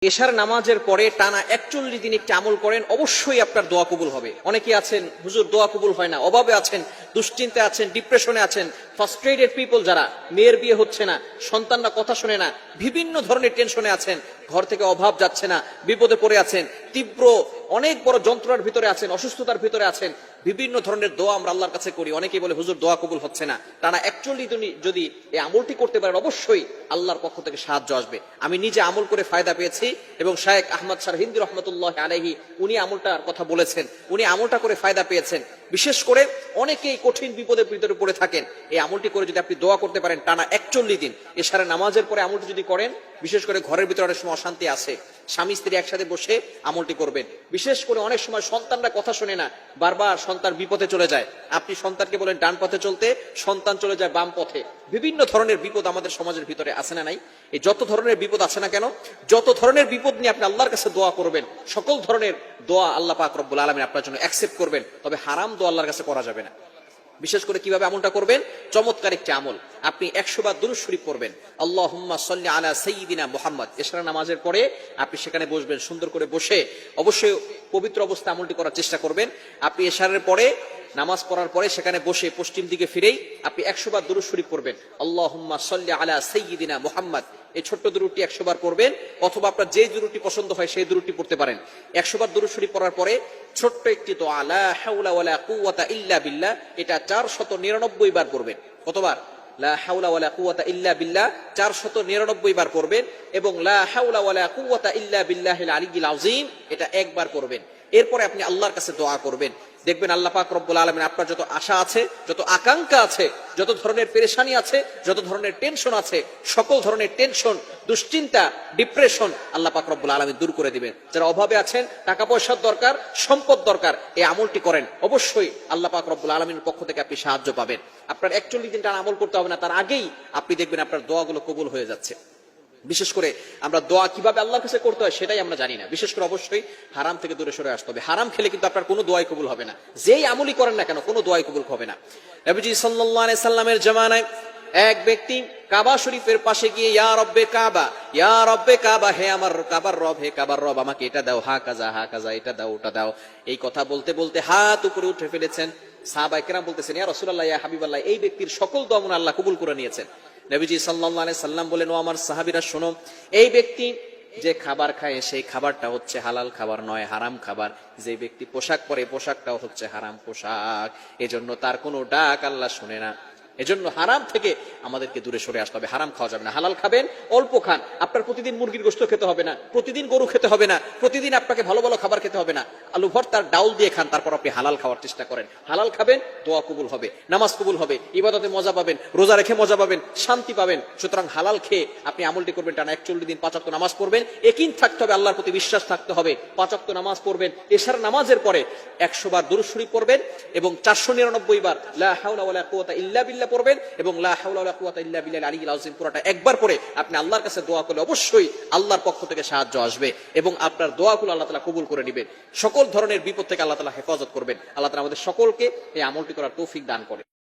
এশার নামাজের পরে টানা 41 দিন একটি আমল করেন, অবশ্যই আপনার দোয়া কবুল হবে। অনেকে আছেন হুজুর দোয়া কবুল হয় না, অভাবে আছেন, দুশ্চিন্তায় আছেন, ডিপ্রেশনে আছেন, ফ্রাস্ট্রেটেড পিপল যারা, মেয়ের বিয়ে হচ্ছে না, সন্তানরা কথা শোনে না, বিভিন্ন ধরনের টেনশনে আছেন, ঘর থেকে অভাব যাচ্ছে না, বিপদে পড়ে আছেন, তীব্র অনেক বড় যন্ত্রণার ভিতরে আছেন, অসুস্থতার ভিতরে আছেন, বিভিন্ন ধরনের দোয়া আমরা আল্লাহর কাছে করি। অনেকেই বলে হুজুর দোয়া কবুল হচ্ছে না। টানা 41 দিন যদি এই আমলটি করতে পারেন, অবশ্যই আল্লাহর পক্ষ থেকে সাহায্য আসবে। আমি নিজে আমল করে ফায়দা পেয়েছি এবং শায়েখ আহমদ সারহিন্দি রহমতুল্লাহ আলাইহি উনি আমলটার কথা বলেছেন, উনি আমলটা করে ফায়দা পেয়েছেন। বিশেষ করে অনেকেই কঠিন বিপদের ভিতরে পড়ে থাকেন, এই আমলটি করে যদি আপনি দোয়া করতে পারেন টানা 41 দিন, এশারের নামাজের পরে আমলটি যদি করেন, বিশেষ করে ঘরের ভিতরে অনেক সময় অশান্তি আছে, স্বামী স্ত্রী একসাথে বসে আমলটি করবেন। বিশেষ করে অনেক সময় সন্তানরা কথা শোনে না, বারবার সন্তান বিপথে চলে যায়, আপনি সন্তানকে বলেন ডান পথে চলতে, সন্তান চলে যায় বাম পথে। বিভিন্ন ধরনের বিপদ আমাদের সমাজের ভিতরে আছে না নাই? এই যত ধরনের বিপদ আছে না কেন, যত ধরনের বিপদ নিয়ে আপনি আল্লাহর কাছে দোয়া করবেন, সকল ধরনের দোয়া আল্লাহ পাক রব্বুল আলামিন আপনার জন্য অ্যাকসেপ্ট করবেন। তবে হারাম দোয়া আল্লাহর কাছে করা যাবে না। বিশেষ করে কিভাবে আমলটা করবেন, চমৎকার একটি আমল। আপনি 100 বার দুরূদ শরীফ পড়বেন, আল্লাহুম্মা সাল্লি আলা সাইয়্যিদিনা মুহাম্মদ। এশার নামাজের পরে আপনি সেখানে বসবেন, সুন্দর করে বসে অবশ্যই পবিত্র অবস্থা আমলটি করার চেষ্টা করবেন। আপনি এশারের পরে নামাজ পড়ার পরে সেখানে বসে পশ্চিম দিকে ফিরেই আপনি 100 বার দুরূদ শরীফ পড়বেন, আল্লাহুম্মা সাল্লি আলা সাইয়্যিদিনা মুহাম্মদ। এই ছোট্ট দুরূদটি 100 বার পড়বেন, অথবা আপনার যে দুরূদটি পছন্দ হয় সেই দুরূদটি পড়তে পারেন। 100 বার দুরূদ শরীফ পড়ার পরে ছোট্ট একটি দোয়া, লা হাওলা ওয়ালা কুওয়াতা ইল্লা বিল্লাহ, এটা 499 বার পড়বেন। কতবার? লা হাওলা ওয়ালা কুওয়াতা ইল্লা বিল্লাহ 499 বার পড়বেন। এবং লা হাওলা ওয়ালা কুওয়াতা ইল্লা বিল্লাহিল আলিয়্যিল আযীম, এটা একবার পড়বেন। এরপরে আপনি আল্লাহর কাছে দোয়া করবেন। দেখবেন আল্লাহ পাক রব্বুল আলামিন আপনার যত আশা আছে, যত আকাঙ্ক্ষা আছে, যত ধরনের পেরেশানি আছে, যত ধরনের টেনশন আছে, সকল ধরনের টেনশন, দুশ্চিন্তা, ডিপ্রেশন আল্লাহ পাক রব্বুল আলামিন দূর করে দিবেন। যারা অভাবে আছেন, টাকা পয়সার দরকার, সম্পদ দরকার, এই আমলটি করেন, অবশ্যই আল্লাহ পাক রব্বুল আলামিনের পক্ষ থেকে আপনি সাহায্য পাবেন। আপনার 41 দিন টানা আমল করতে হবে না, তার আগেই আপনি দেখবেন আপনার দোয়াগুলো কবুল হয়ে যাচ্ছে। বিশেষ করে আমরা দোয়া কিভাবে আল্লাহর কাছে করতে হয় সেটাই আমরা জানি না। বিশেষ করে অবশ্যই হারাম থেকে দূরে সরে আসতে হবে। হারাম খেলে কিন্তু আপনার কোনো দোয়াই কবুল হবে না, যেই আমলই করেন না কেন কোনো দোয়াই কবুল হবে না। নবীজি সাল্লাল্লাহু আলাইহি সাল্লামের জামানায় এক ব্যক্তি কাবা শরীফের পাশে গিয়ে ইয়া রব্বে কাবা, ইয়া রব্বে কাবা, হে আমার কাবার রব, হে কাবার রব, আমাকে এটা দাও, হা কাজা, এটা দাও, ওটা দাও, এই কথা বলতে বলতে হাত উপরে উঠে ফেলেছেন। সাহাবায়ে কেরাম বলতেছেন, ইয়া রাসূলুল্লাহ, ইয়া হাবিবাল্লাহ, এই ব্যক্তির সকল দোয়া মনে আল্লাহ কবুল করে নিয়েছেন। নবীজি সাল্লাল্লাহু আলাইহি সাল্লাম বলেন, ও আমার সাহাবীরা শোনো, এই ব্যক্তি যে খাবার খায় সেই খাবারটা হচ্ছে হালাল খাবার নয়, হারাম খাবার। যে ব্যক্তি পোশাক পরে পোশাকটাও হচ্ছে হারাম পোশাক, এজন্য তার কোনো ডাক আল্লাহ শুনে না। এজন্য হারাম থেকে আমাদেরকে দূরে সরে আসতে হবে। হারাম খাওয়া যাবে না। হালাল খাবেন, অল্প খান। আপনার প্রতিদিন মুরগির গোশত খেতে হবে না, প্রতিদিন গরু খেতে হবে না, প্রতিদিন আপনাকে ভালো ভালো খাবার খেতে হবে না। আলু ভর্তার ডাউল দিয়ে খান, তারপর আপনি হালাল খাওয়ার চেষ্টা করেন। হালাল খাবেন, দোয়া কবুল হবে, নামাজ কবুল হবে, ইবাদতে মজা পাবেন, রোজা রেখে মজা পাবেন, শান্তি পাবেন। সুতরাং হালাল খেয়ে আপনি আমলটি করবেন, টানা 41 দিন 5 ওয়াক্ত নামাজ পড়বেন। ইয়াকিন থাকতে হবে, আল্লাহর প্রতি বিশ্বাস থাকতে হবে। 5 ওয়াক্ত নামাজ পড়বেন, এশার নামাজের পরে 100 বার দুরূদ শরীফ পড়বেন এবং 499 বার লা হাওলা ওয়ালা কুওয়াতা ইল্লা বিল্লাহ পড়বেন এবং লা হাওলা ওয়ালা কুওয়াতা ইল্লা বিল্লাহিল আলিয়্যিল আযীম পুরোটা একবার পড়ে আপনি আল্লাহর কাছে দোয়া করলে অবশ্যই আল্লাহর পক্ষ থেকে সাহায্য আসবে এবং আপনার দোয়াগুলো আল্লাহ তাআলা কবুল করে নেবেন। সকল ধরনের বিপদ থেকে আল্লাহ তাআলা হেফাজত করবেন। আল্লাহ তাআলা আমাদের সকলকে এই আমলটি করার তৌফিক দান করেন।